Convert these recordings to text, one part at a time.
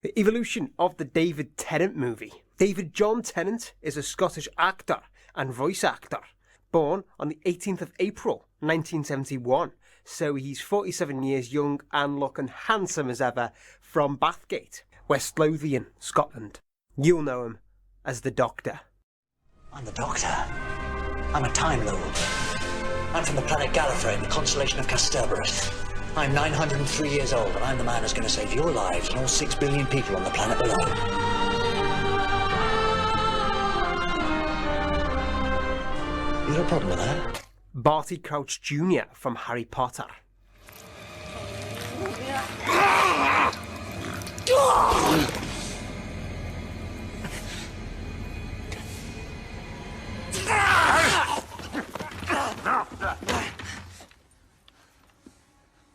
The evolution of the David Tennant movie. David John Tennant is a Scottish actor and voice actor, born on the 18th of April 1971, so he's 47 years young and looking handsome as ever, from Bathgate, West Lothian, Scotland. You'll know him as the Doctor. I'm the Doctor. I'm a Time Lord. I'm from the planet Gallifrey in the constellation of Castelbareth. I'm 903 years old, and I'm the man who's going to save your lives and all 6 billion people on the planet below. You got a problem with that? Barty Crouch Jr. from Harry Potter.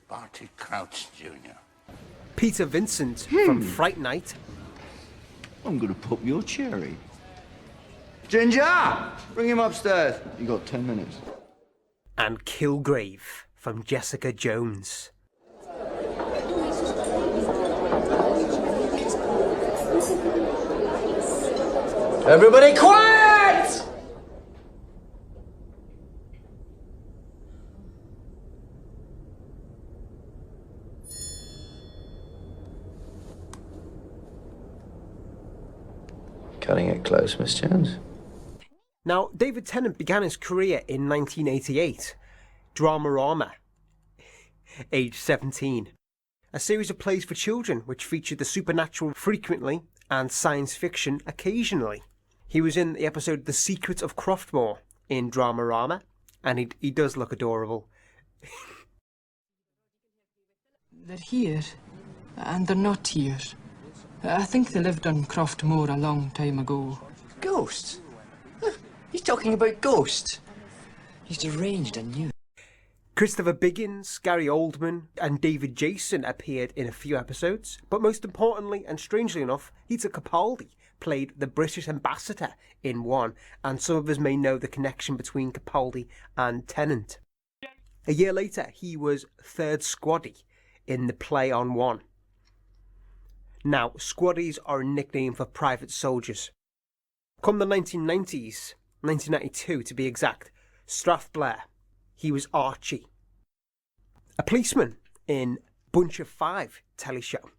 Barty Crouch Jr. Peter Vincent from Fright Night. I'm gonna pop your cherry. Ginger! Bring him upstairs. You got 10 minutes. And Kilgrave from Jessica Jones. Everybody quiet! Cutting it close, Miss Jones. Now, David Tennant began his career in 1988. Dramarama, age 17. A series of plays for children which featured the supernatural frequently and science fiction occasionally. He was in the episode The Secret of Croftmore in Dramarama, and he does look adorable. They're here, and they're not here. I think they lived on Croftmore a long time ago. Ghosts? He's talking about ghosts. He's deranged and new. Christopher Biggins, Gary Oldman and David Jason appeared in a few episodes, but most importantly and strangely enough, Peter Capaldi played the British ambassador in one, and some of us may know the connection between Capaldi and Tennant. A year later, he was third squaddy in the play on one. Now, squaddies are a nickname for private soldiers. Come the 1990s, 1992 to be exact, Strathblair, he was Archie. A policeman in Bunch of Five telly show.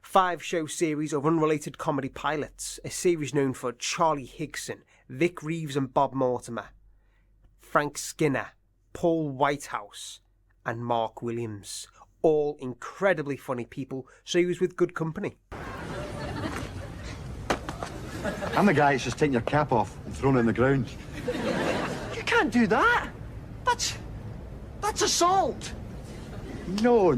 5-show series of unrelated comedy pilots, a series known for Charlie Higson, Vic Reeves and Bob Mortimer, Frank Skinner, Paul Whitehouse and Mark Williams. All incredibly funny people, so he was with good company. I'm the guy that's just taken your cap off and thrown it on the ground. You can't do that. That's assault. No.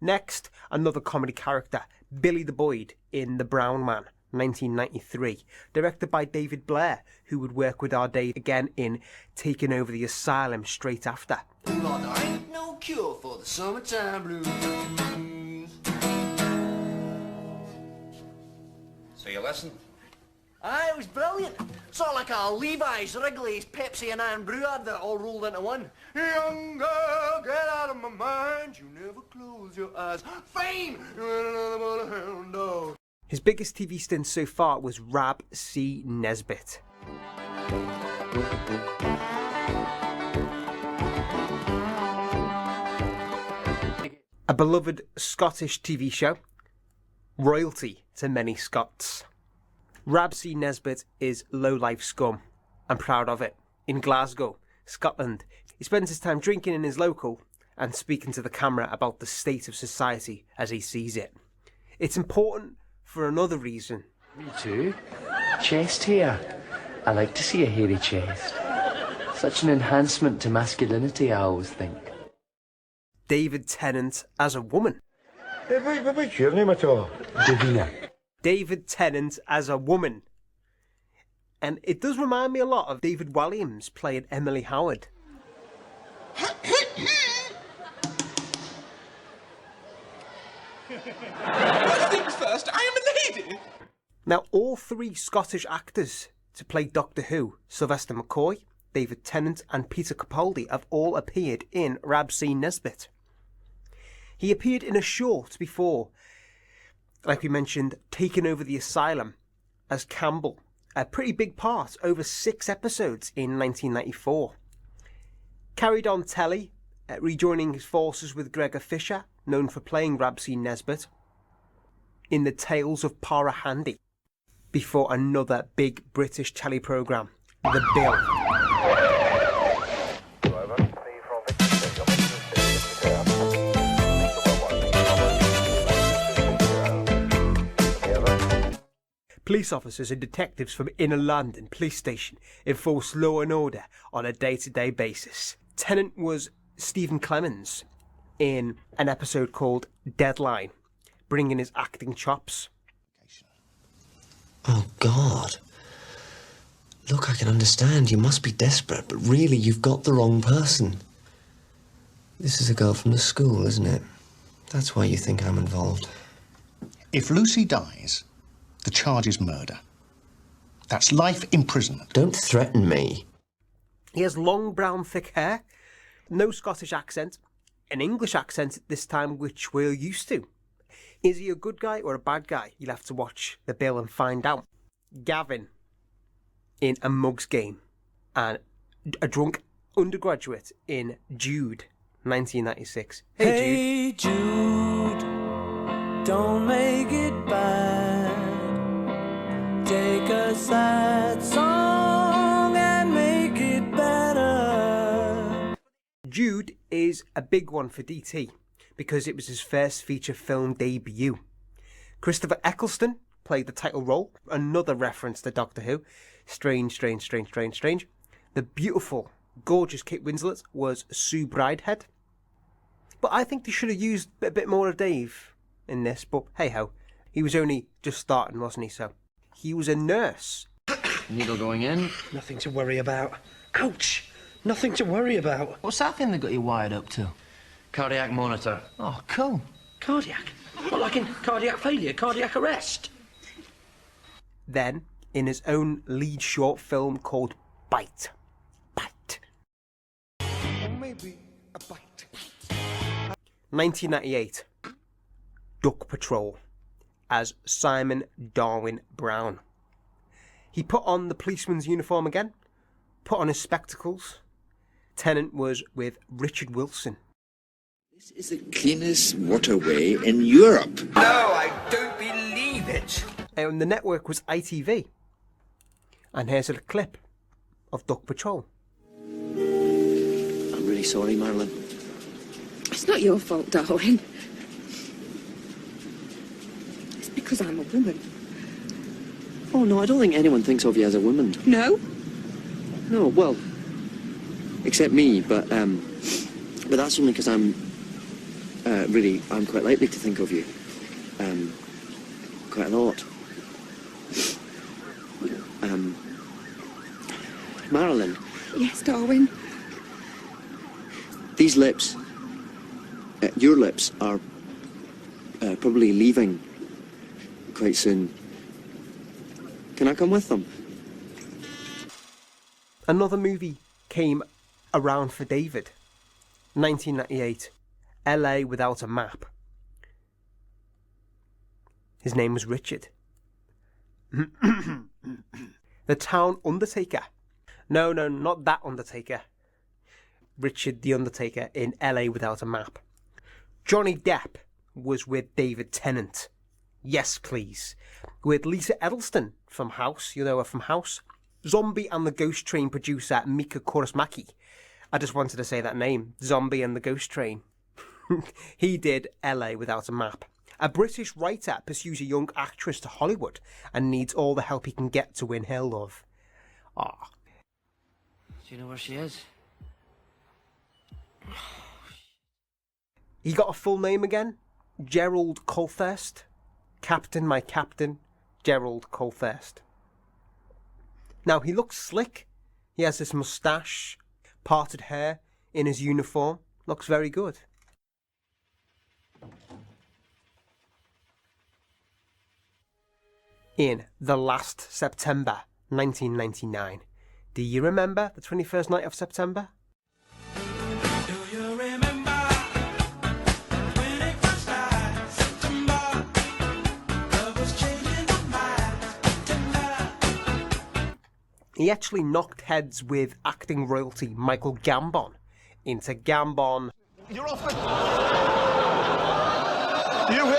Next, another comedy character, Billy the Boyd in The Brown Man, 1993, directed by David Blair, who would work with our Dave again in Taking Over the Asylum straight after. Lord, there ain't no cure for the summertime blues. So you listen? Aye, it was brilliant. Sort of like a Levi's, Wrigley's, Pepsi and Iron Brew advert all rolled into one. Young girl, get out of my mind. You never close your eyes. Fame! Hound dog. His biggest TV stint so far was Rab C. Nesbitt. A beloved Scottish TV show, royalty to many Scots. Rab C. Nesbitt is low-life scum. I'm proud of it. In Glasgow, Scotland, he spends his time drinking in his local and speaking to the camera about the state of society as he sees it. It's important for another reason. Me too. Chest hair. I like to see a hairy chest. Such an enhancement to masculinity, I always think. David Tennant as a woman. What's your name at all? Davina. David Tennant as a woman. And it does remind me a lot of David Walliams playing Emily Howard. First things first, I am a lady. Now, all three Scottish actors to play Doctor Who, Sylvester McCoy, David Tennant and Peter Capaldi, have all appeared in Rab C. Nesbitt. He appeared in a short before, like we mentioned, taking over the asylum as Campbell. A pretty big part, over 6 episodes in 1994. Carried on telly, rejoining his forces with Gregor Fisher, known for playing Rabsy Nesbitt, in The Tales of Parahandy, before another big British telly programme, The Bill. Police officers and detectives from Inner London Police Station enforce law and order on a day-to-day basis. Tennant was Stephen Clemens in an episode called Deadline, bringing his acting chops. Oh, God. Look, I can understand. You must be desperate, but really, you've got the wrong person. This is a girl from the school, isn't it? That's why you think I'm involved. If Lucy dies, the charge is murder. That's life imprisonment. Don't threaten me. He has long brown thick hair, no Scottish accent, an English accent this time which we're used to. Is he a good guy or a bad guy? You'll have to watch The Bill and find out. Gavin in A Mug's Game and a drunk undergraduate in Jude, 1996. Hey Jude, don't make it bad. Take a sad song and make it better. Jude is a big one for DT because it was his first feature film debut. Christopher Eccleston played the title role, another reference to Doctor Who. Strange. The beautiful, gorgeous Kate Winslet was Sue Bridehead. But I think they should have used a bit more of Dave in this, but hey-ho. He was only just starting, wasn't he, so... He was a nurse. Needle going in. Nothing to worry about. Ouch! Nothing to worry about. What's that thing they got you wired up to? Cardiac monitor. Oh, cool. Cardiac? What, like in cardiac failure, cardiac arrest? Then, in his own lead short film called Bite. Or maybe a bite. 1998. Duck Patrol as Simon Darwin Brown. He put on the policeman's uniform again, put on his spectacles. Tennant was with Richard Wilson. This is the cleanest waterway in Europe. No, I don't believe it. And the network was ITV. And here's a clip of Duck Patrol. I'm really sorry, Marilyn. It's not your fault, darling. It's because I'm a woman. Oh, no, I don't think anyone thinks of you as a woman. No? No, well, except me, but that's only because I'm quite likely to think of you, quite a lot. Marilyn. Yes, Darwin? These lips, your lips, are probably leaving quite soon. Can I come with them? Another movie came around for David. 1998. LA Without a Map. His name was Richard. The Town Undertaker. No, not that Undertaker. Richard the Undertaker in LA Without a Map. Johnny Depp was with David Tennant. Yes, please. With Lisa Edelstein from House. You know her from House. Zombie and the Ghost Train producer Mika Kaurismäki. I just wanted to say that name. Zombie and the Ghost Train. He did LA Without a Map. A British writer pursues a young actress to Hollywood and needs all the help he can get to win her love. Ah. Do you know where she is? He got a full name again. Gerald Colthurst. Captain, my captain. Gerald Colthurst. Now, he looks slick. He has this moustache, parted hair in his uniform. Looks very good. In The Last September, 1999. Do you remember the 21st night of September? Do you remember when it He actually knocked heads with acting royalty Michael Gambon into Gambon. You're off the... You will...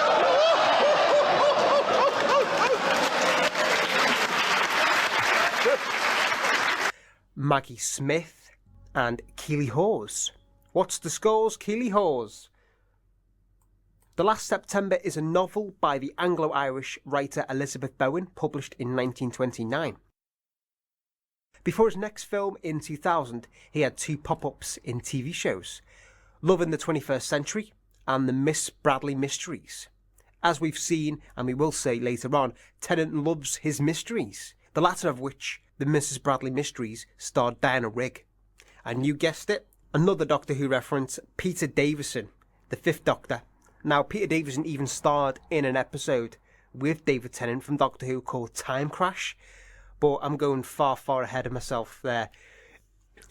Maggie Smith and Keeley Hawes. What's the scores, Keeley Hawes? The Last September is a novel by the Anglo-Irish writer Elizabeth Bowen, published in 1929. Before his next film in 2000, he had 2 pop-ups in TV shows, Love in the 21st Century and The Miss Bradley Mysteries. As we've seen, and we will say later on, Tennant loves his mysteries, the latter of which, The Mrs. Bradley Mysteries, starred Diana Rigg. And you guessed it, another Doctor Who reference, Peter Davison, the 5th Doctor. Now, Peter Davison even starred in an episode with David Tennant from Doctor Who called Time Crash, but I'm going far, far ahead of myself there.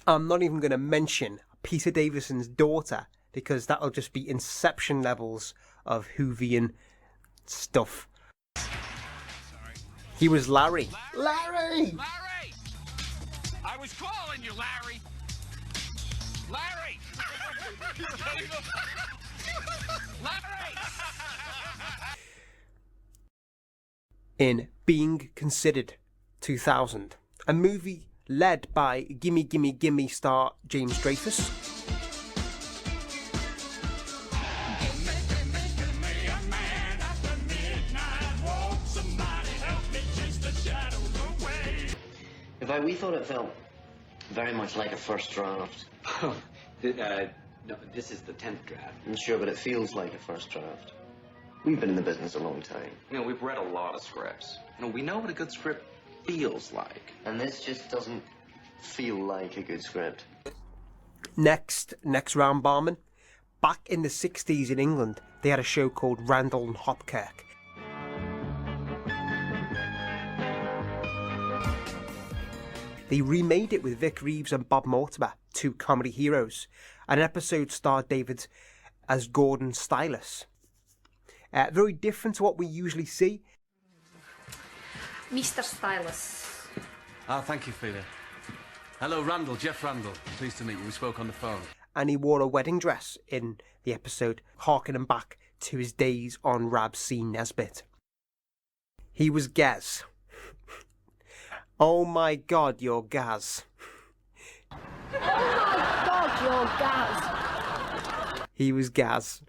I'm not even going to mention Peter Davison's daughter, because that'll just be Inception levels of Whovian stuff. He was Larry. Larry! Larry! I was calling you, Larry! Larry! Larry! In Being Considered, 2000, a movie led by Gimme Gimme Gimme star James Dreyfus. We thought it felt very much like a first draft. No, this is the 10th draft. I'm sure, but it feels like a first draft. We've been in the business a long time. You know, we've read a lot of scripts. You know, we know what a good script feels like. And this just doesn't feel like a good script. Next round, barman. Back in the 60s in England, they had a show called Randall and Hopkirk. They remade it with Vic Reeves and Bob Mortimer, 2 comedy heroes. An episode starred David as Gordon Stylus. Very different to what we usually see. Mr. Stylus. Thank you, Frida. Hello, Randall, Jeff Randall. Pleased to meet you. We spoke on the phone. And he wore a wedding dress in the episode, harkening back to his days on Rab C. Nesbitt. He was Gaz. Oh my God, you're Gaz. Oh my God, you're Gaz. He was Gaz.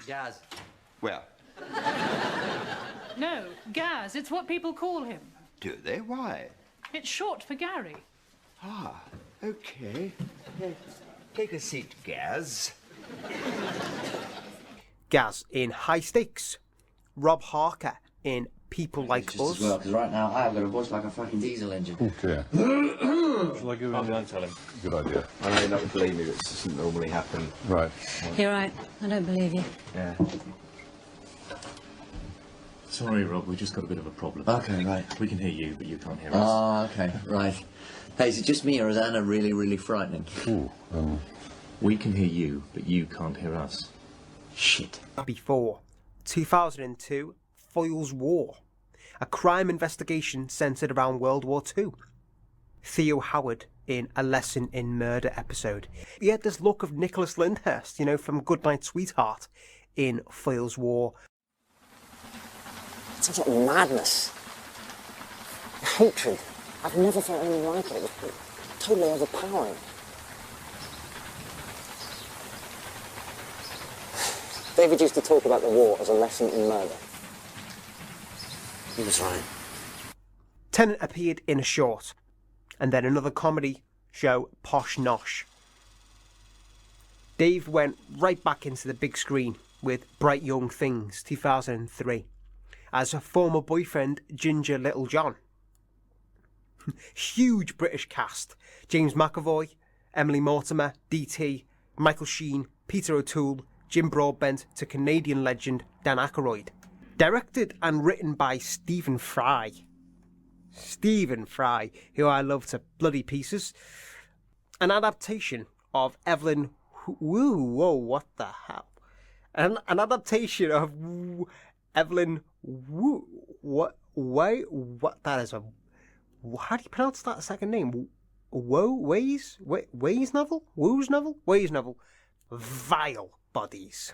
Gaz. Well. No, Gaz. It's what people call him. Do they? Why? It's short for Gary. Ah, okay. Take a seat, Gaz. Gaz in High Stakes. Rob Harker in People Like Us. Well, because right now I've got a voice like a fucking diesel engine. Okay. Shall I go in and tell him? Good idea. I know you're not going to believe me, but it doesn't normally happen. Right. You're right. I don't believe you. Yeah. Sorry, Rob, we just got a bit of a problem. Okay, right. We can hear you, but you can't hear us. Oh, okay, right. Hey, is it just me or is Anna really, really frightening? We can hear you, but you can't hear us. Shit. Before 2002, Foyle's War, a crime investigation centred around World War II. Theo Howard in A Lesson in Murder episode. He had this look of Nicholas Lyndhurst, you know, from Goodnight Sweetheart in Foyle's War. It's such a madness. Hatred. I've never felt anything like it. It's totally overpowering. David used to talk about the war as a lesson in murder. He was right. Tennant appeared in a short, and then another comedy show, Posh Nosh. Dave went right back into the big screen with Bright Young Things, 2003, as a former boyfriend, Ginger Little John. Huge British cast. James McAvoy, Emily Mortimer, DT, Michael Sheen, Peter O'Toole, Jim Broadbent to Canadian legend Dan Aykroyd. Directed and written by Stephen Fry. Stephen Fry, who I love to bloody pieces. An adaptation of Evelyn... Whoa, what the hell? An adaptation of Evelyn... What? That is a... how do you pronounce that second name? Ways novel? Woo's novel? Ways novel. Vile Bodies.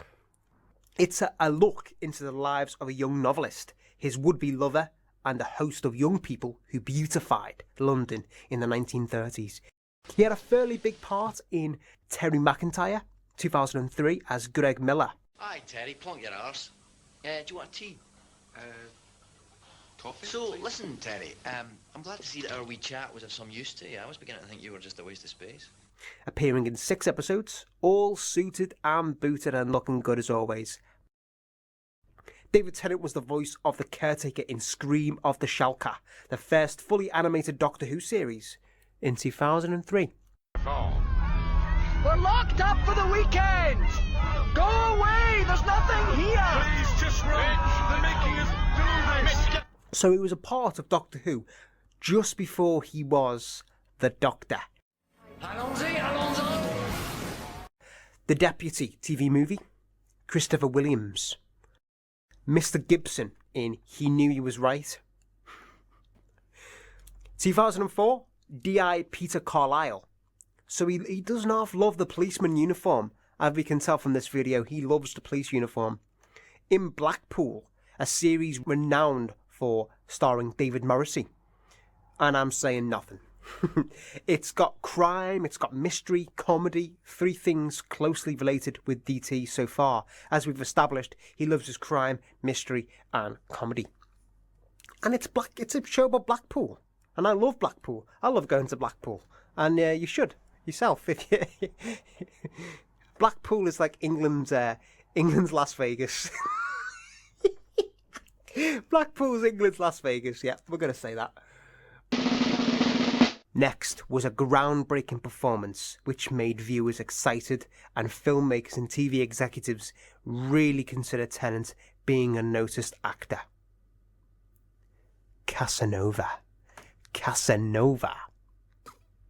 It's a look into the lives of a young novelist, his would-be lover, and a host of young people who beautified London in the 1930s. He had a fairly big part in Terry McIntyre, 2003, as Greg Miller. Hi, Terry, plonk your arse. Do you want a tea? Coffee? So, please? listen, Terry, I'm glad to see that our wee chat was of some use to you. I was beginning to think you were just a waste of space. Appearing in 6 episodes, all suited and booted and looking good as always. David Tennant was the voice of the caretaker in Scream of the Shalka, the first fully animated Doctor Who series, in 2003. We're locked up for the weekend! Go away! There's nothing here! Please, just run! They're making us do this! So he was a part of Doctor Who just before he was the Doctor. The Deputy TV movie, Christopher Williams. Mr. Gibson in He Knew He Was Right. 2004, D.I. Peter Carlisle. So he does not love the policeman uniform. As we can tell from this video, he loves the police uniform. In Blackpool, a series renowned for starring David Morrissey. And I'm saying nothing. It's got crime, it's got mystery, comedy, 3 things closely related with DT so far. As we've established, he loves his crime, mystery and comedy. And it's a show about Blackpool. And I love Blackpool. I love going to Blackpool. And you should, yourself. If you Blackpool is like England's Las Vegas. Blackpool's England's Las Vegas, yeah, we're going to say that. Next was a groundbreaking performance which made viewers excited and filmmakers and TV executives really consider Tennant being a noticed actor. Casanova.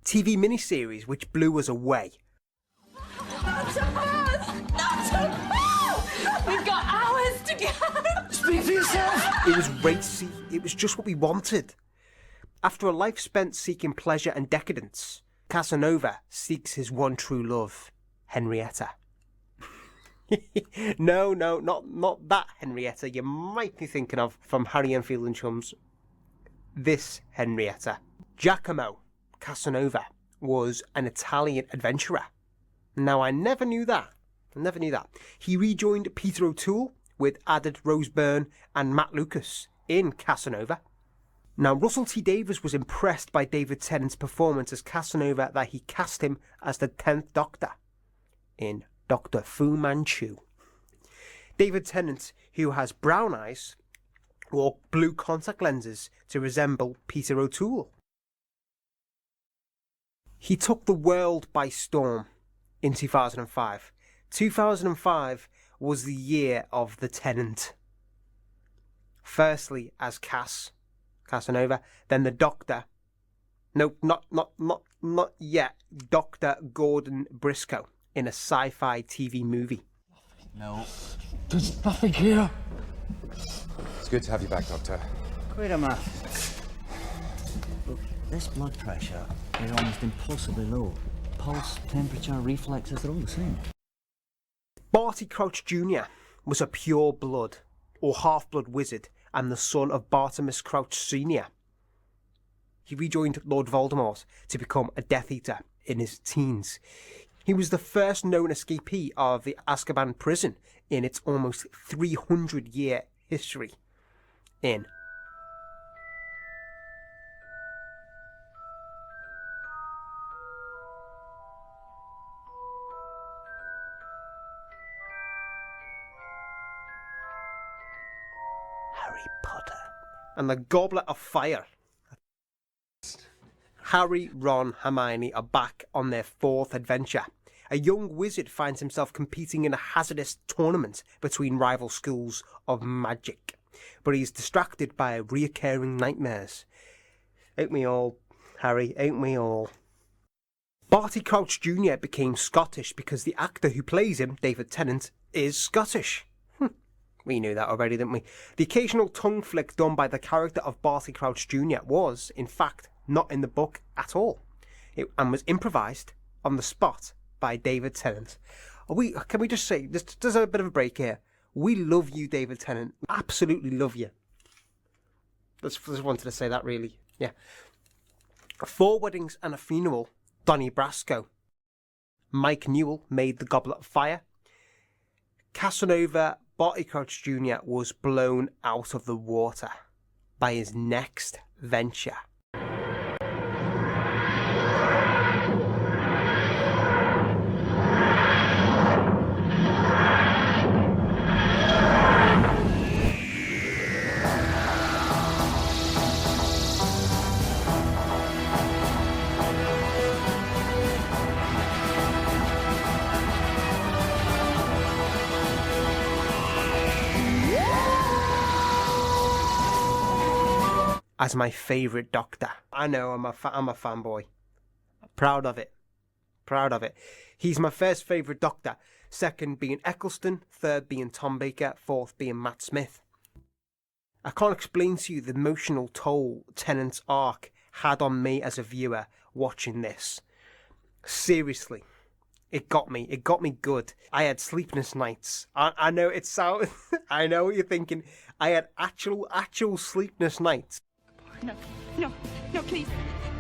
TV miniseries which blew us away. Not to us! Not to us! We've got hours to go! Speak for yourself! It was racy. It was just what we wanted. After a life spent seeking pleasure and decadence, Casanova seeks his one true love, Henrietta. No, not that Henrietta you might be thinking of from Harry Enfield and Chums. This Henrietta. Giacomo Casanova was an Italian adventurer. Now, I never knew that. He rejoined Peter O'Toole with added Rose Byrne and Matt Lucas in Casanova. Now, Russell T Davies was impressed by David Tennant's performance as Casanova that he cast him as the 10th Doctor in Doctor Fu Manchu. David Tennant, who has brown eyes, wore blue contact lenses to resemble Peter O'Toole. He took the world by storm in 2005. 2005 was the year of the Tennant. Firstly as Casanova, then the Doctor. No, not yet. Dr. Gordon Briscoe in a sci-fi TV movie. No. There's nothing here. It's good to have you back, Doctor. Wait a minute. Look, this blood pressure is almost impossibly low. Pulse, temperature, reflexes, they're all the same. Barty Crouch Jr. was a pure-blood, or half-blood wizard, and the son of Bartimaeus Crouch Sr. He rejoined Lord Voldemort to become a Death Eater in his teens. He was the first known escapee of the Azkaban prison in its almost 300-year history. In Harry Potter and the Goblet of Fire. Harry, Ron, Hermione are back on their 4th adventure. A young wizard finds himself competing in a hazardous tournament between rival schools of magic, but he's distracted by reoccurring nightmares. Ain't we all, Harry, ain't we all? Barty Crouch Jr. became Scottish because the actor who plays him, David Tennant, is Scottish. We knew that already, didn't we? The occasional tongue flick done by the character of Barty Crouch Jr. was, in fact, not in the book at all, and was improvised on the spot by David Tennant. Can we just say, there's a bit of a break here. We love you, David Tennant. We absolutely love you. Just wanted to say that, really. Yeah. 4 Weddings and a Funeral, Donnie Brasco. Mike Newell made The Goblet of Fire. Casanova Barty Crouch Jr. was blown out of the water by his next venture. As my favourite Doctor. I know, I'm a fanboy. Proud of it. Proud of it. He's my first favourite Doctor. Second being Eccleston. Third being Tom Baker. Fourth being Matt Smith. I can't explain to you the emotional toll Tennant's arc had on me as a viewer watching this. Seriously. It got me. It got me good. I had sleepless nights. I know it sounds... I know what you're thinking. I had actual sleepless nights. No, no, no, please,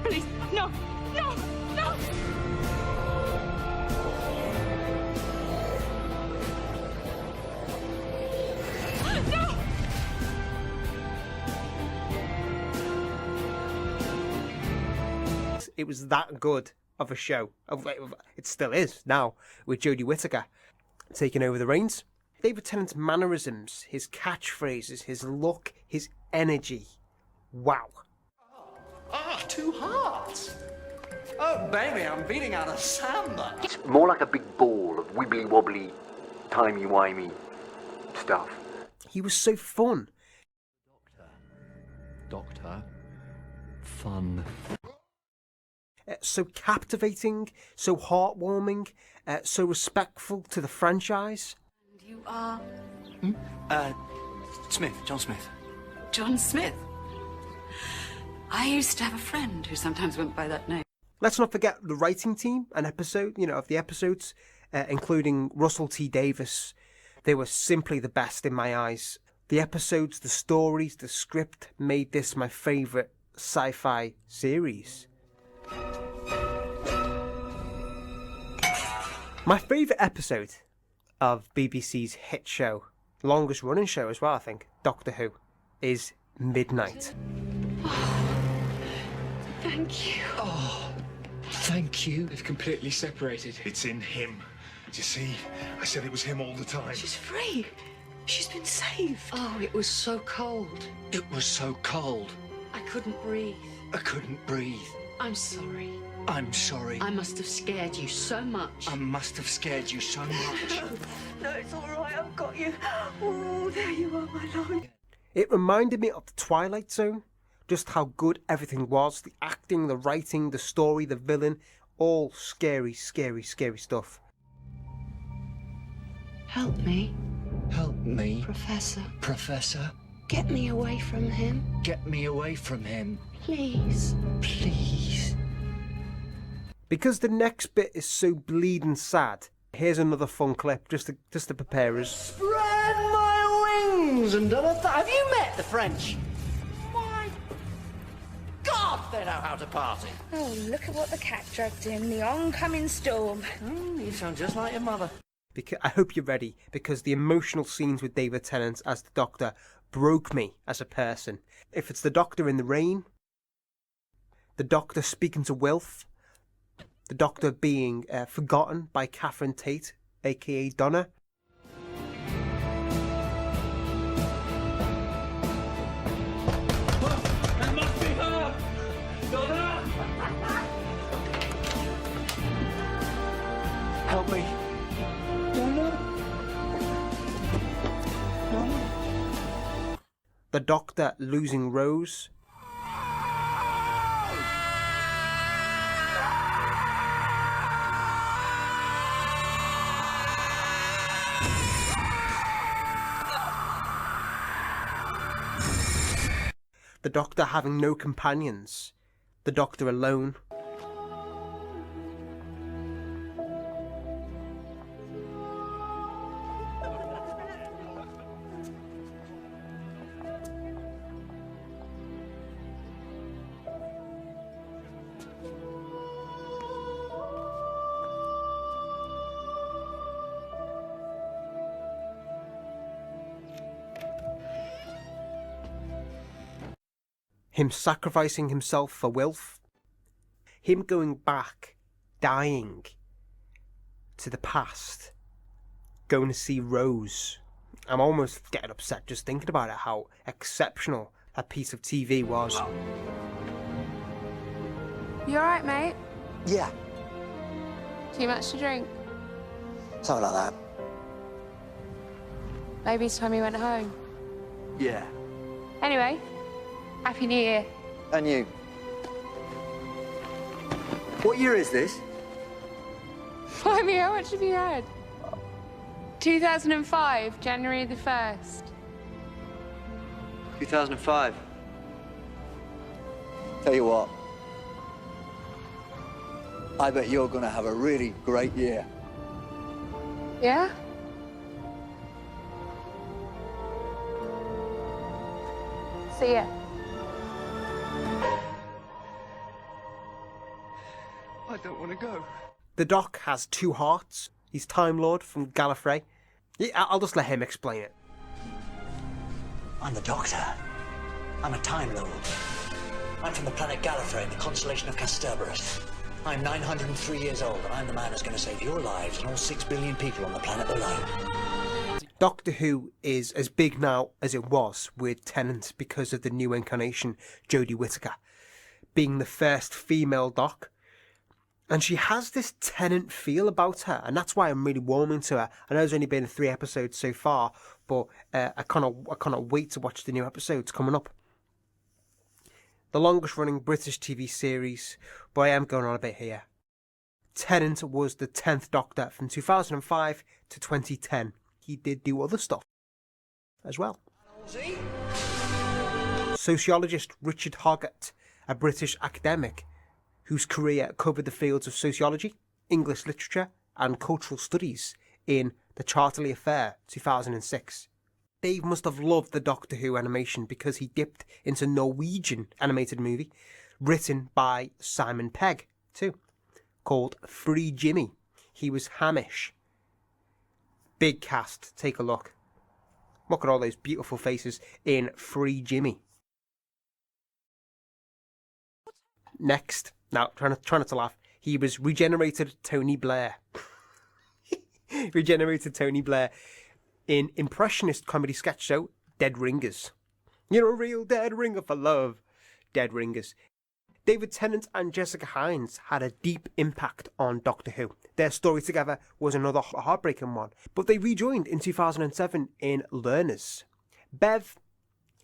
please, no, no, no! No! It was that good of a show. It still is now, with Jodie Whittaker taking over the reins. David Tennant's mannerisms, his catchphrases, his look, his energy. Wow. Ah, 2 hearts. Oh, baby, I'm beating out of samba. It's more like a big ball of wibbly-wobbly, timey-wimey stuff. He was so fun. Doctor. Fun. So captivating, so heartwarming, so respectful to the franchise. And you are? Smith, John Smith. John Smith? I used to have a friend who sometimes went by that name. Let's not forget the writing team, of the episodes, including Russell T Davies. They were simply the best in my eyes. The episodes, the stories, the script made this my favourite sci-fi series. My favourite episode of BBC's hit show, longest running show as well, I think, Doctor Who, is Midnight. Thank you. Oh, thank you. They've completely separated. It's in him. Do you see? I said it was him all the time. She's free. She's been saved. Oh, it was so cold. It was so cold. I couldn't breathe. I couldn't breathe. I'm sorry. I'm sorry. I must have scared you so much. I must have scared you so much. No, it's all right. I've got you. Oh, there you are, my lord. It reminded me of The Twilight Zone. Just how good everything was. The acting, the writing, the story, the villain. All scary, scary, scary stuff. Help me. Help me. Professor. Professor. Get me away from him. Get me away from him. Please. Please. Because the next bit is so bleeding sad, here's another fun clip just to prepare us. Spread my wings and have you met the French? My God, they know how to party. Oh, look at what the cat dragged in, the oncoming storm. You sound just like your mother. Because I hope you're ready, because the emotional scenes with David Tennant as the Doctor broke me as a person. If it's the Doctor in the rain, the Doctor speaking to Wilf, the Doctor being forgotten by Catherine Tate, aka Donna. That must be her! Donna! Help me. Donna? Donna? The Doctor losing Rose. the Doctor having no companions, the Doctor alone. Him sacrificing himself for Wilf. Him going back, dying to the past, going to see Rose. I'm almost getting upset just thinking about it, how exceptional that piece of TV was. You alright, mate? Yeah, Too much to drink? something like that. Maybe it's time you went home. Yeah. Anyway, Happy New Year. And you? What year is this? Blimey, how much have you had? 2005, January the 1st. 2005. Tell you what, I bet you're gonna have a really great year. Yeah? See ya. I don't want to go. The Doc has two hearts. He's Time Lord from Gallifrey. Yeah, I'll just let him explain it. I'm the Doctor. I'm a Time Lord. I'm from the planet Gallifrey in the constellation of Casterbarus. I'm 903 years old, and I'm the man who's going to save your lives and all 6 billion people on the planet below. Doctor Who is as big now as it was with Tennant because of the new incarnation, Jodie Whittaker, being the first female Doc. And she has this Tennant feel about her, and that's why I'm really warming to her. I know there's only been 3 episodes so far, but I cannot wait to watch the new episodes coming up. The longest running British TV series, but I am going on a bit here. Tennant was the 10th Doctor from 2005 to 2010. He did do other stuff as well. Sociologist Richard Hoggart, a British academic whose career covered the fields of sociology, English literature and cultural studies in The Charterley Affair 2006. Dave must have loved the Doctor Who animation because he dipped into Norwegian animated movie written by Simon Pegg too, called Free Jimmy. He was Hamish. Big cast, take a look. Look at all those beautiful faces in Free Jimmy. Next, now try not to laugh, he was Regenerated Tony Blair. Regenerated Tony Blair in impressionist comedy sketch show Dead Ringers. You're a real dead ringer for love. Dead Ringers. David Tennant and Jessica Hines had a deep impact on Doctor Who. Their story together was another heartbreaking one, but they rejoined in 2007 in Learners. Bev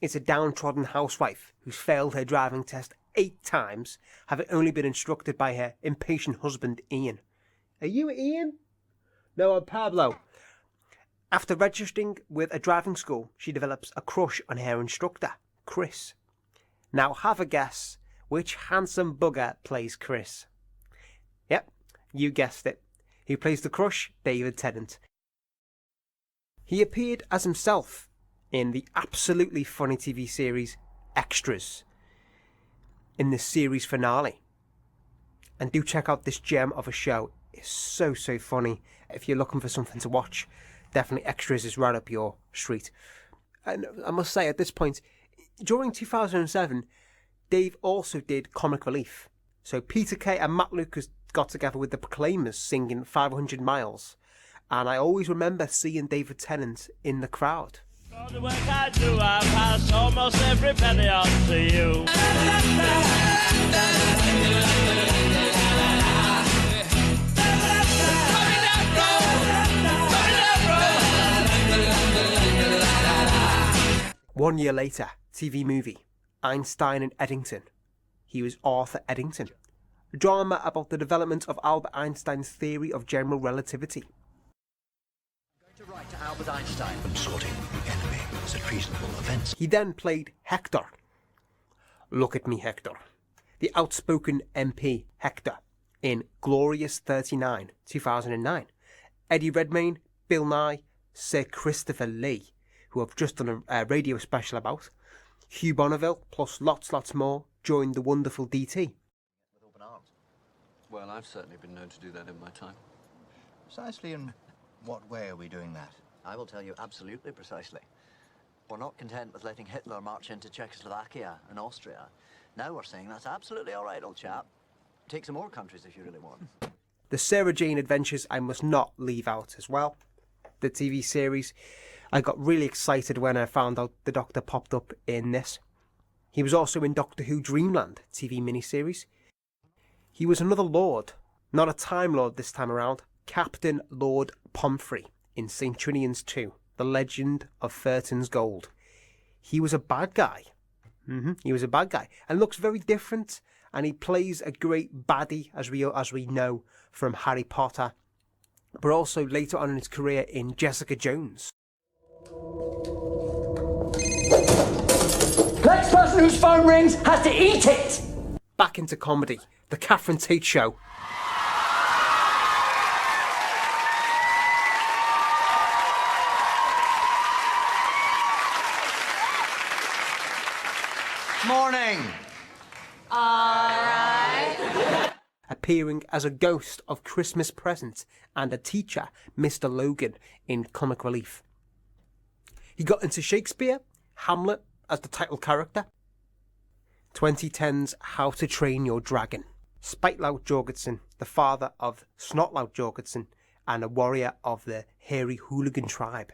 is a downtrodden housewife who's failed her driving test 8 times, having only been instructed by her impatient husband Ian. Are you Ian? No, I'm Pablo. After registering with a driving school, she develops a crush on her instructor, Chris. Now have a guess which handsome bugger plays Chris. Yep, you guessed it. Who plays the crush? David Tennant. He appeared as himself in the absolutely funny TV series Extras in the series finale. And do check out this gem of a show. It's so funny. If you're looking for something to watch, definitely Extras is right up your street. And I must say, at this point, during 2007, Dave also did comic relief. So Peter Kay and Matt Lucas got together with the Proclaimers singing 500 Miles. And I always remember seeing David Tennant in the crowd. For the work I do, I pass almost every penny on to you. One year later, TV movie, Einstein and Eddington. He was Arthur Eddington. A drama about the development of Albert Einstein's theory of general relativity. To write to Albert Einstein. Slaughtering the enemy was a treasonable offence. He then played Hector, Look at Me, Hector. The outspoken MP, Hector, in Glorious 39, 2009. Eddie Redmayne, Bill Nye, Sir Christopher Lee, who I've just done a radio special about, Hugh Bonneville, plus lots more, joined the wonderful DT. Well, I've certainly been known to do that in my time. Precisely in what way are we doing that? I will tell you absolutely precisely. We're not content with letting Hitler march into Czechoslovakia and Austria. Now we're saying that's absolutely all right, old chap. Take some more countries if you really want. The Sarah Jane Adventures I must not leave out as well. The TV series. I got really excited when I found out the Doctor popped up in this. He was also in Doctor Who Dreamland TV miniseries. He was another Lord, not a Time Lord this time around, Captain Lord Pomfrey in St. Trinian's 2, The Legend of Furton's Gold. He was a bad guy. He was a bad guy and looks very different, and he plays a great baddie as we know from Harry Potter, but also later on in his career in Jessica Jones. Next person whose phone rings has to eat it! Back into comedy, The Catherine Tate Show. Morning. Alright. Appearing as a ghost of Christmas Present and a teacher, Mr. Logan, in Comic Relief. He got into Shakespeare, Hamlet as the title character. 2010's How to Train Your Dragon. Spitelout Jorgensen, the father of Snotlout Jorgensen and a warrior of the hairy hooligan tribe.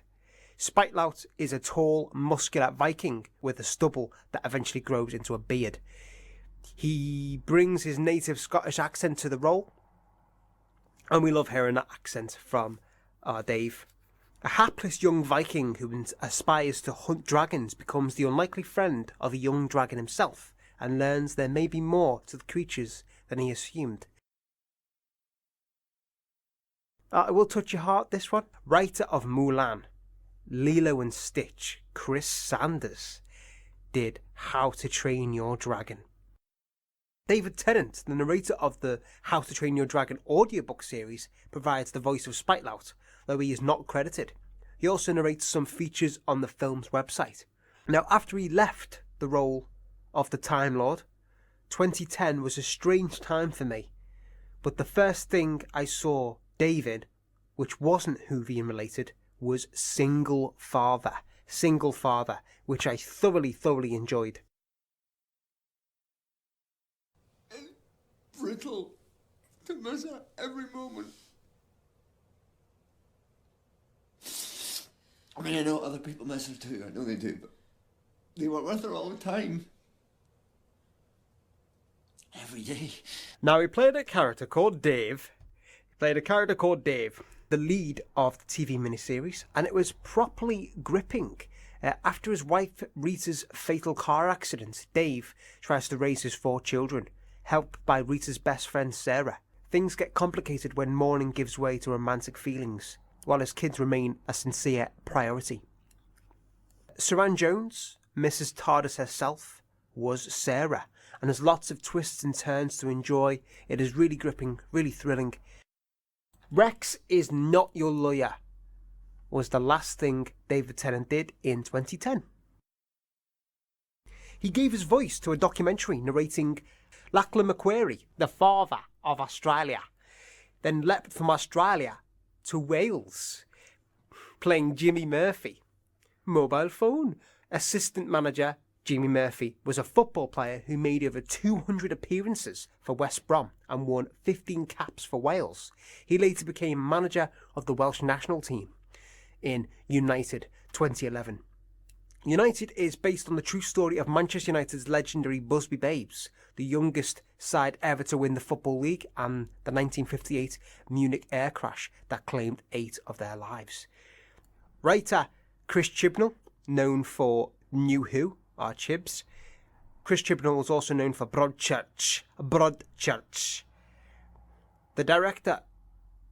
Spitelout is a tall, muscular Viking with a stubble that eventually grows into a beard. He brings his native Scottish accent to the role, and we love hearing that accent from Dave. A hapless young Viking who aspires to hunt dragons becomes the unlikely friend of a young dragon himself and learns there may be more to the creatures than he assumed. It will touch your heart, this one. Writer of Mulan, Lilo and Stitch, Chris Sanders, did How to Train Your Dragon. David Tennant, the narrator of the How to Train Your Dragon audiobook series, provides the voice of Spitelout, though he is not credited. He also narrates some features on the film's website. Now, after he left the role of the Time Lord, 2010 was a strange time for me. But the first thing I saw David, which wasn't Whovian related, was Single Father, which I thoroughly enjoyed. Brittle to miss her every moment. I mean, I know other people miss her too, I know they do, but they were with her all the time. Every day. Now, he played a character called Dave. The lead of the TV miniseries, and it was properly gripping. After his wife Rita's fatal car accident, Dave tries to raise his 4 children, helped by Rita's best friend Sarah. Things get complicated when mourning gives way to romantic feelings, while his kids remain a sincere priority. Saran Jones, Mrs. TARDIS herself, was Sarah, and there's lots of twists and turns to enjoy. It is really gripping, really thrilling. Rex is Not Your Lawyer was the last thing David Tennant did in 2010. He gave his voice to a documentary narrating Lachlan Macquarie, the father of Australia, then leapt from Australia to Wales, playing Jimmy Murphy. Mobile phone. Assistant manager Jimmy Murphy was a football player who made over 200 appearances for West Brom and won 15 caps for Wales. He later became manager of the Welsh national team in United 2011. United is based on the true story of Manchester United's legendary Busby Babes, the youngest side ever to win the Football League, and the 1958 Munich air crash that claimed 8 of their lives. Writer Chris Chibnall, known for New Who, our Chibs. Chris Chibnall was also known for Broadchurch. The director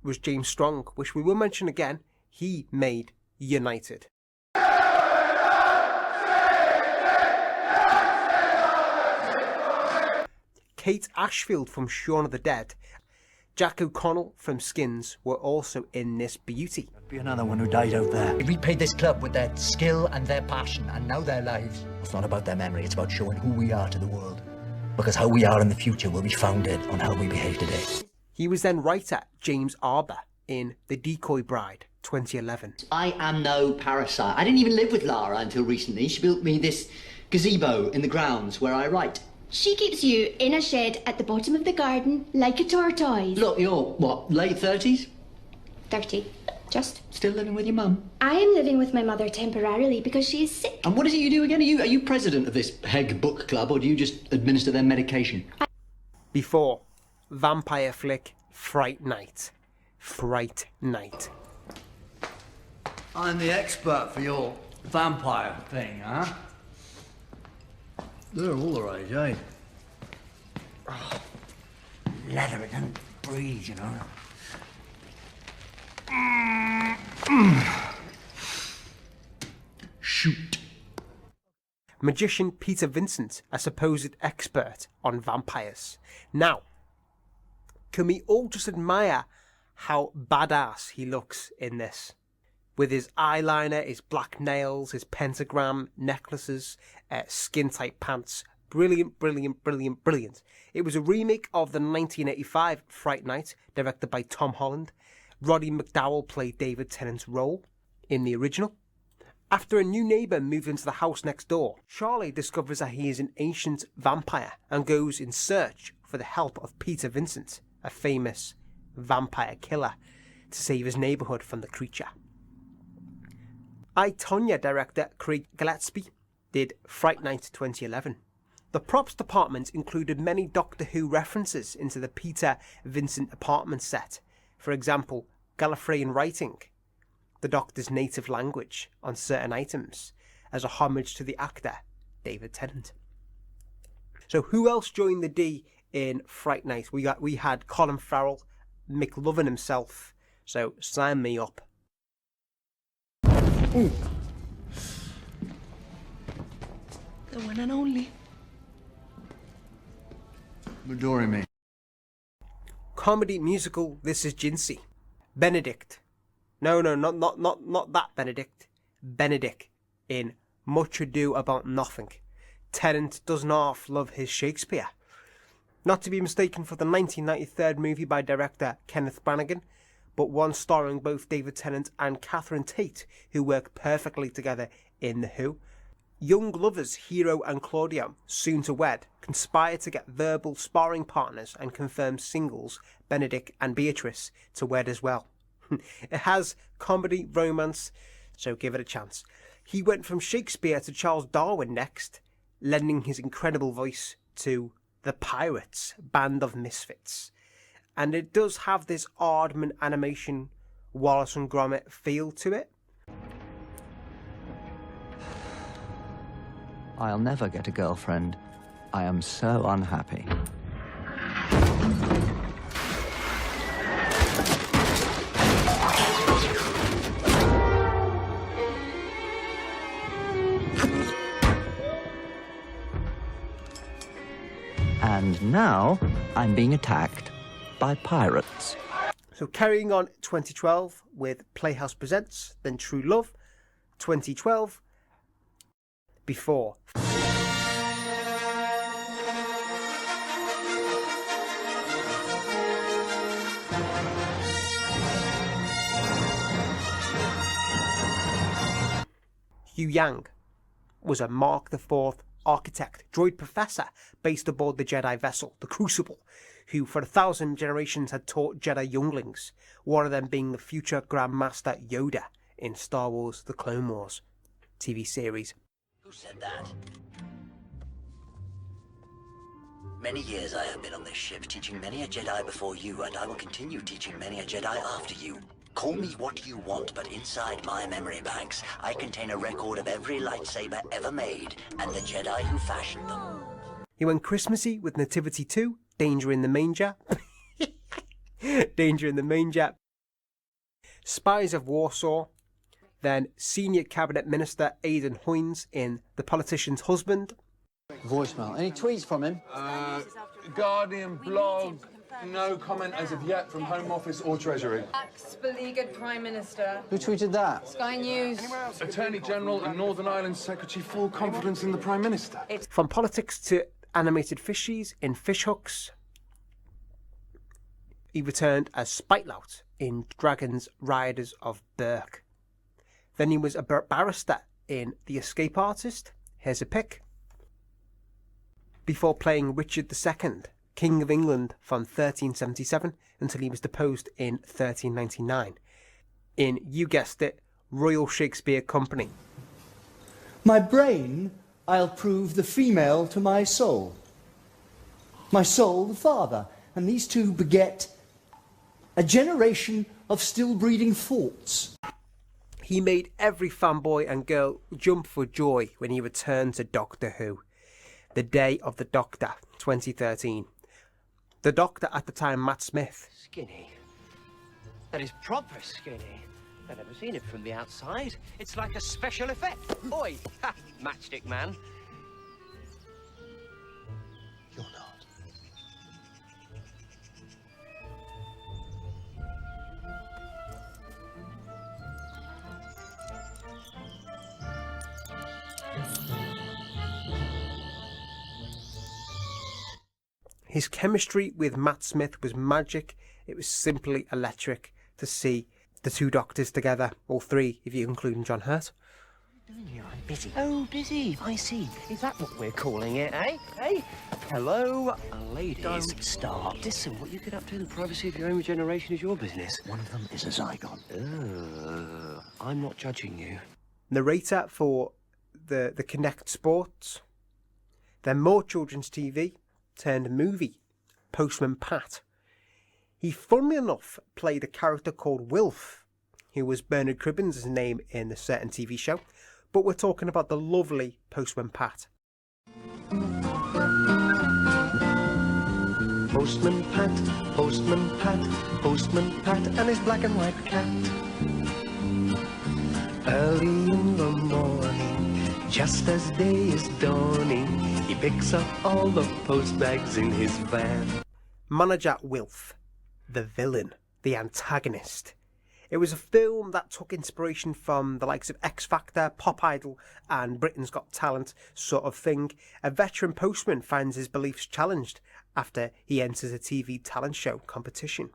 was James Strong, which we will mention again. He made United. Kate Ashfield from Shaun of the Dead, Jack O'Connell from Skins were also in this beauty. Be another one who died out there. We paid this club with their skill and their passion, and now their lives. It's not about their memory, it's about showing who we are to the world. Because how we are in the future will be founded on how we behave today. He was then writer James Arber in The Decoy Bride, 2011. I am no parasite. I didn't even live with Lara until recently. She built me this gazebo in the grounds where I write. She keeps you in a shed at the bottom of the garden like a tortoise. Look, you're, what, late 30s? 30. Just. Still living with your mum? I am living with my mother temporarily because she is sick. And what is it you do again? Are you president of this Heg book club, or do you just administer their medication? Before, vampire flick Fright Night. Fright Night. I'm the expert for your vampire thing, huh? They're all the rage, eh? Oh, leather, it doesn't breathe, you know. Shoot. Magician Peter Vincent, a supposed expert on vampires. Now, can we all just admire how badass he looks in this? With his eyeliner, his black nails, his pentagram necklaces, skin-tight pants. Brilliant, brilliant, brilliant, brilliant. It was a remake of the 1985 Fright Night, directed by Tom Holland. Roddy McDowall played David Tennant's role in the original. After a new neighbour moved into the house next door, Charlie discovers that he is an ancient vampire and goes in search for the help of Peter Vincent, a famous vampire killer, to save his neighbourhood from the creature. I, Tonya director Craig Gillespie did Fright Night 2011. The props department included many Doctor Who references into the Peter Vincent apartment set. For example, Gallifreyan writing, the Doctor's native language on certain items, as a homage to the actor David Tennant. So who else joined the D in Fright Night? We had Colin Farrell, McLovin himself. So sign me up. Ooh. The one and only. Adoring me. Comedy musical This Is Jinsey. Benedict. No, not that Benedict. Benedict in Much Ado About Nothing. Tennant does not love his Shakespeare. Not to be mistaken for the 1993 movie by director Kenneth Branagh, but one starring both David Tennant and Catherine Tate, who work perfectly together in The Who. Young lovers Hero and Claudio, soon to wed, conspire to get verbal sparring partners and confirm singles Benedict and Beatrice to wed as well. It has comedy, romance, so give it a chance. He went from Shakespeare to Charles Darwin next, lending his incredible voice to the Pirates, Band of Misfits. And it does have this Aardman animation, Wallace and Gromit feel to it. I'll never get a girlfriend. I am so unhappy. And now I'm being attacked by pirates. So carrying on 2012 with Playhouse Presents, then True Love, 2012, Before. Hugh Yang was a Mark IV architect, droid professor based aboard the Jedi vessel, the Crucible, who for 1,000 generations had taught Jedi younglings, one of them being the future Grand Master Yoda in Star Wars The Clone Wars TV series. Who said that? Many years I have been on this ship, teaching many a Jedi before you, and I will continue teaching many a Jedi after you. Call me what you want, but inside my memory banks, I contain a record of every lightsaber ever made, and the Jedi who fashioned them. He went Christmassy with Nativity 2, Danger in the Manger, Danger in the Manger, Spies of Warsaw, then Senior Cabinet Minister Aidan Hoynes in The Politician's Husband. Voicemail. Any tweets from him? Guardian, blog. No comment as of yet from Home Office or Treasury. Ex-beleaguered Prime Minister. Who tweeted that? Sky News. Attorney General and Northern Ireland Secretary full confidence in the Prime Minister. From politics to animated fishies in Fishhooks, he returned as Spitelout in Dragons Riders of Berk. Then he was a barrister in The Escape Artist. Here's a pic. Before playing Richard II, King of England from 1377 until he was deposed in 1399. In, you guessed it, Royal Shakespeare Company. My brain, I'll prove the female to my soul. My soul, the father, and these two beget a generation of still-breeding thoughts. He made every fanboy and girl jump for joy when he returned to Doctor Who. The Day of the Doctor, 2013. The Doctor at the time, Matt Smith. Skinny. That is proper skinny. I've never seen it from the outside. It's like a special effect. Oi, ha, matchstick man. You're not. His chemistry with Matt Smith was magic. It was simply electric to see the two Doctors together, all three, if you include John Hurt. I'm busy. Oh, busy. I see. Is that what we're calling it, eh? Hey? Hello, ladies. Don't start. Listen, what you get up to in the privacy of your own regeneration is your business. One of them is a Zygon. I'm not judging you. Narrator for the Connect Sports. Then more children's TV turned movie, Postman Pat. He, funnily enough, played a character called Wilf, who was Bernard Cribbins' name in a certain TV show, but we're talking about the lovely Postman Pat. Postman Pat, Postman Pat, Postman Pat, and his black and white cat. Early in the morning, just as day is dawning, he picks up all the post bags in his van. Manager Wilf, the villain, the antagonist. It was a film that took inspiration from the likes of X Factor, Pop Idol, and Britain's Got Talent sort of thing. A veteran postman finds his beliefs challenged after he enters a TV talent show competition.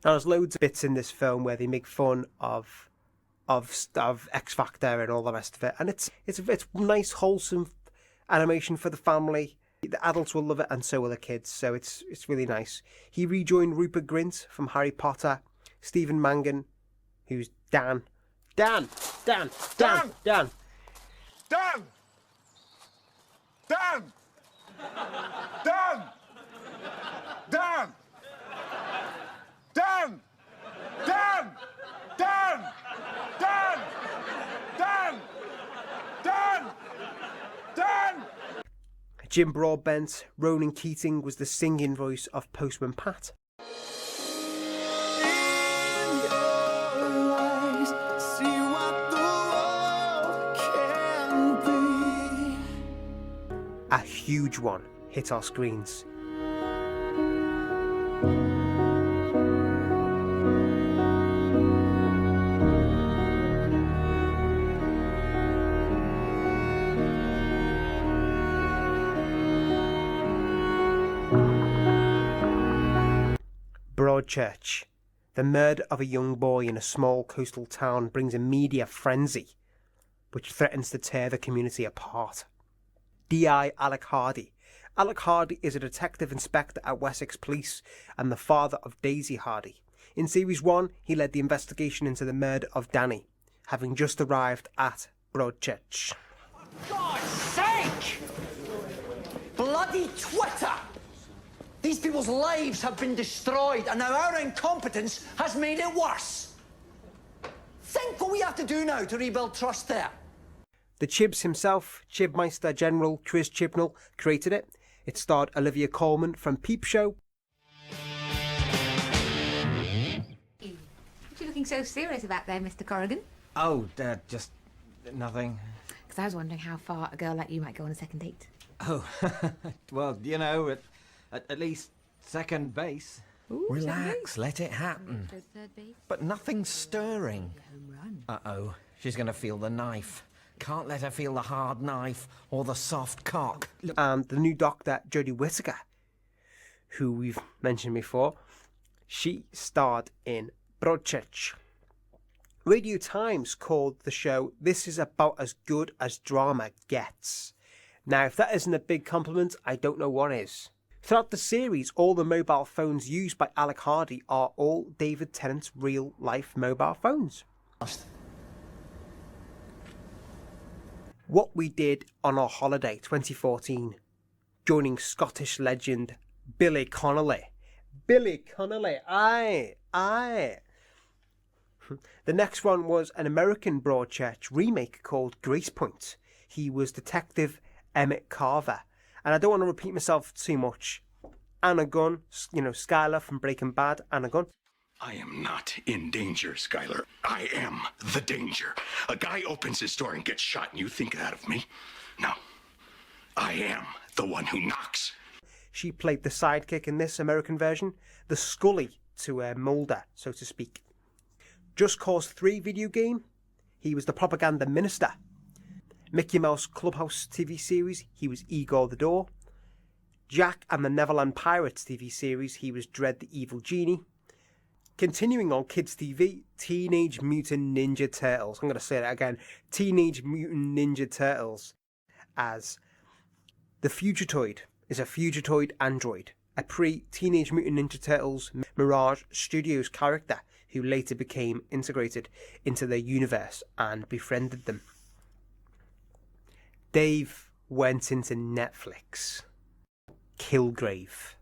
Now, there's loads of bits in this film where they make fun of X Factor and all the rest of it, and it's nice, wholesome animation for the family. The adults will love it, and so will the kids. So it's really nice. He rejoined Rupert Grint from Harry Potter, Stephen Mangan, who's Dan. Dan. Jim Broadbent, Ronan Keating was the singing voice of Postman Pat. A huge one hit our screens. Broadchurch. The murder of a young boy in a small coastal town brings a media frenzy, which threatens to tear the community apart. D.I. Alec Hardy. Alec Hardy is a detective inspector at Wessex Police and the father of Daisy Hardy. In Series 1, he led the investigation into the murder of Danny, having just arrived at Broadchurch. God's sake! Bloody Twitter! These people's lives have been destroyed, and now our incompetence has made it worse. Think what we have to do now to rebuild trust there. The Chibs himself, Chibmeister General Chris Chibnall, created it. It starred Olivia Colman from Peep Show. What are you looking so serious about there, Mr. Corrigan? Oh, just nothing. Because I was wondering how far a girl like you might go on a second date. Oh, well, you know, At least second base. Relax, let it happen. But nothing's stirring. Uh-oh, she's gonna feel the knife. Can't let her feel the hard knife or the soft cock. And the new doctor, Jodie Whittaker, who we've mentioned before, she starred in Broadchurch. Radio Times called the show, "This is about as good as drama gets." Now, if that isn't a big compliment, I don't know what is. Throughout the series, all the mobile phones used by Alec Hardy are all David Tennant's real-life mobile phones. What we did on our holiday 2014, joining Scottish legend Billy Connolly. Billy Connolly, aye. The next one was an American Broadchurch remake called Grace Point. He was Detective Emmett Carver. And I don't want to repeat myself too much. Anna Gunn, Skylar from Breaking Bad, Anna Gunn. I am not in danger, Skylar. I am the danger. A guy opens his door and gets shot, and you think that of me? No. I am the one who knocks. She played the sidekick in this American version, the Scully to Mulder, so to speak. Just Cause 3 video game, he was the propaganda minister. Mickey Mouse Clubhouse TV series, he was Igor the Door. Jack and the Neverland Pirates TV series, he was Dredd the Evil Genie. Continuing on Kids TV, Teenage Mutant Ninja Turtles. I'm going to say that again. Teenage Mutant Ninja Turtles. As the Fugitoid is a Fugitoid android, a pre-Teenage Mutant Ninja Turtles Mirage Studios character who later became integrated into their universe and befriended them. Dave went into Netflix. Kilgrave.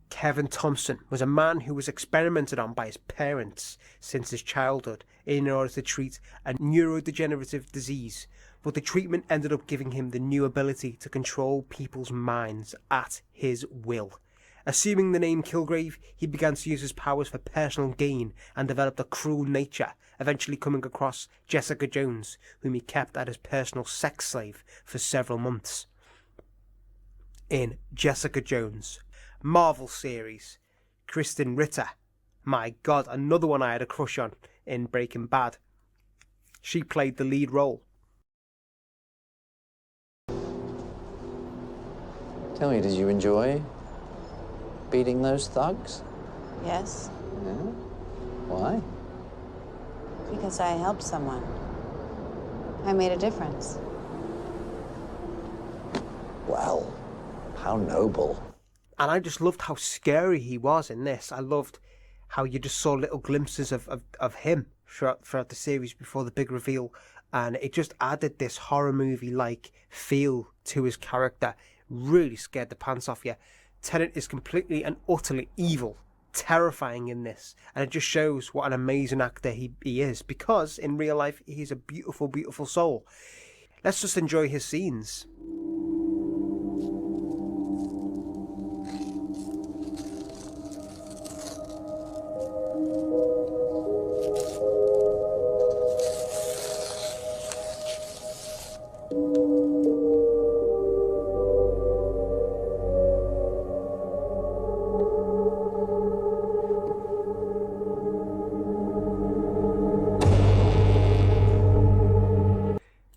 Kevin Thompson was a man who was experimented on by his parents since his childhood in order to treat a neurodegenerative disease, but the treatment ended up giving him the new ability to control people's minds at his will. Assuming the name Kilgrave, he began to use his powers for personal gain and developed a cruel nature, eventually coming across Jessica Jones, whom he kept as his personal sex slave for several months. In Jessica Jones, Marvel series, Kristen Ritter, my god, another one I had a crush on in Breaking Bad. She played the lead role. Tell me, did you enjoy beating those thugs? Yes, Yeah? Why? because I helped someone. I made a difference. Well, how noble. And I just loved how scary he was in this. I loved how you just saw little glimpses of him throughout the series before the big reveal. And it just added this horror movie-like feel to his character. Really scared the pants off you. Tennant is completely and utterly evil, terrifying in this. And it just shows what an amazing actor he is. Because in real life, he's a beautiful, beautiful soul. Let's just enjoy his scenes.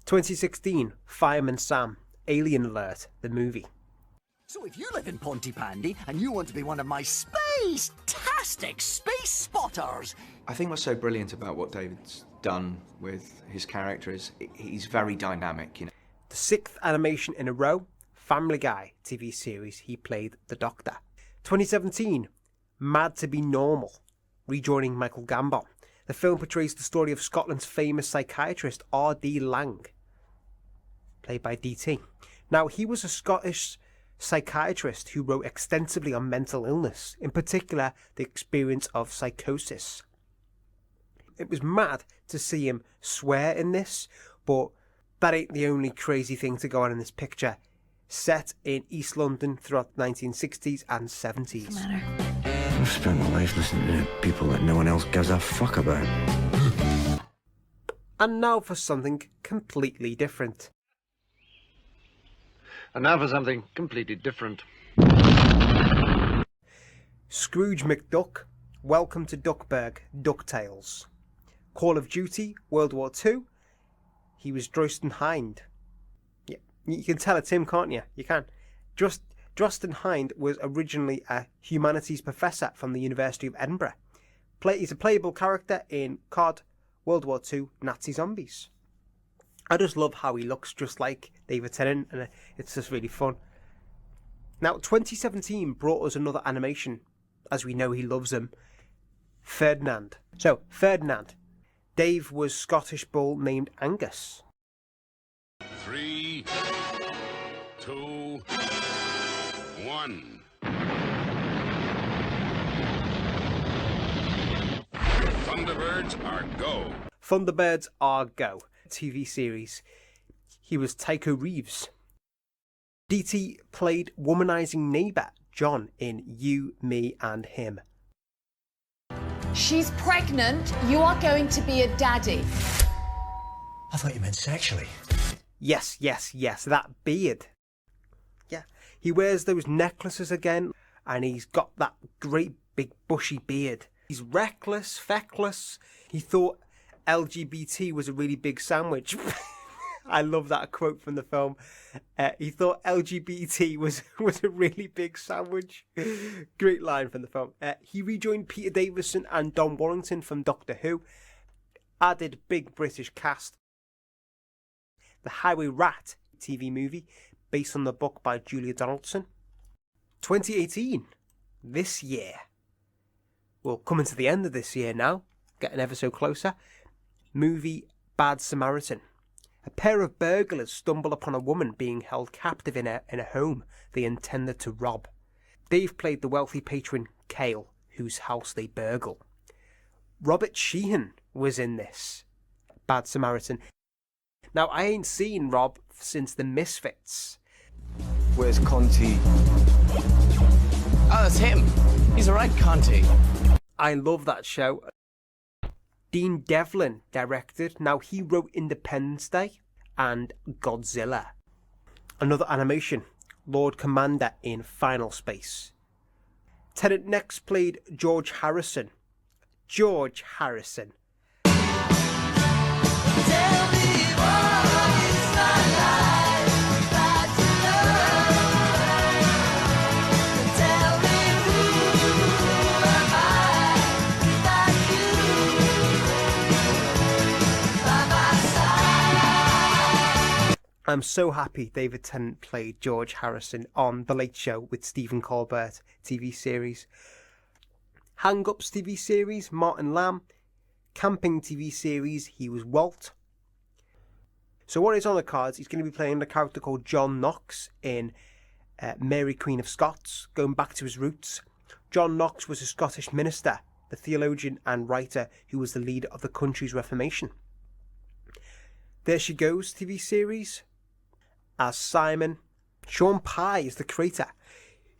"2016, Fireman Sam, Alien Alert, the movie." So if you live in Pontypandy and you want to be one of my space-tastic space spotters... I think what's so brilliant about what David's done with his character is he's very dynamic, you know. The 6th animation in a row, Family Guy TV series, he played the Doctor. 2017, Mad to Be Normal, rejoining Michael Gambon. The film portrays the story of Scotland's famous psychiatrist R.D. Lang, played by DT. Now, he was a Scottish psychiatrist who wrote extensively on mental illness, in particular the experience of psychosis. It was mad to see him swear in this, but that ain't the only crazy thing to go on in this picture. Set in East London throughout the 1960s and 70s. What's the matter? I've spent my life listening to people that no one else gives a fuck about. And now for something completely different. And now for something completely different. Scrooge McDuck, Welcome to Duckburg, DuckTales. Call of Duty, World War II, he was Drosten Hind. Yeah, you can tell it's him, can't you? You can. Drosten Hind was originally a humanities professor from the University of Edinburgh. He's a playable character in COD, World War II, Nazi Zombies. I just love how he looks just like David Tennant, and it's just really fun. Now, 2017 brought us another animation, as we know he loves him, Ferdinand. So, Ferdinand. Dave was Scottish bull named Angus. 3, 2, 1. Thunderbirds are go. Thunderbirds are go. TV series. He was Tycho Reeves. DT played womanizing neighbour John in You, Me and Him. She's pregnant. You are going to be a daddy. I thought you meant sexually. Yes, that beard. Yeah, he wears those necklaces again, and he's got that great big bushy beard. He's reckless, feckless. He thought LGBT was a really big sandwich. I love that quote from the film. He thought LGBT was a really big sandwich. Great line from the film. He rejoined Peter Davison and Don Warrington from Doctor Who. Added big British cast. The Highway Rat TV movie, based on the book by Julia Donaldson. 2018, this year. We're coming to the end of this year now, getting ever so closer. Movie Bad Samaritan. A pair of burglars stumble upon a woman being held captive in a home they intended to rob. Dave played the wealthy patron Cale, whose house they burgle. Robert Sheehan was in this Bad Samaritan. Now, I ain't seen Rob since The Misfits. Where's Conti? Oh, that's him. He's alright, Conti. I love that show. Dean Devlin directed. Now, he wrote Independence Day and Godzilla. Another animation, Lord Commander in Final Space. Tennant next played George Harrison. George Harrison. I'm so happy David Tennant played George Harrison on The Late Show with Stephen Colbert TV series. Hang Ups TV series, Martin Lamb. Camping TV series, he was Walt. So what is on the cards, he's going to be playing a character called John Knox in Mary Queen of Scots, going back to his roots. John Knox was a Scottish minister, the theologian and writer who was the leader of the country's Reformation. There She Goes TV series, as Simon. Sean Pye is the creator,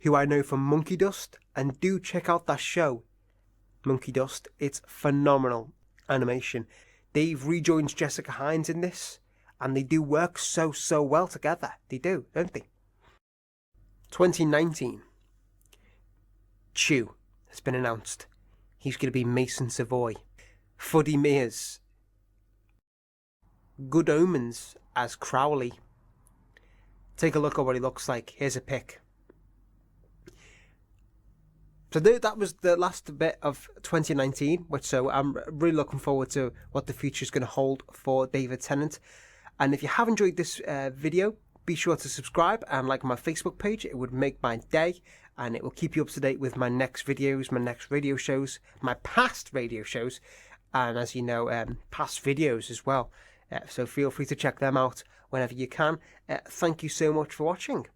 who I know from Monkey Dust, and do check out that show, Monkey Dust. It's phenomenal animation. Dave rejoins Jessica Hines in this, and they do work so well together. They do, don't they? 2019. Chew has been announced. He's going to be Mason Savoy. Fuddy Mears. Good Omens as Crowley. Take a look at what he looks like. Here's a pic. So that was the last bit of 2019, so I'm really looking forward to what the future is going to hold for David Tennant. And if you have enjoyed this video, be sure to subscribe and like my Facebook page. It would make my day, and it will keep you up to date with my next videos, my next radio shows, my past radio shows, and as you know, past videos as well. So feel free to check them out whenever you can. Thank you so much for watching.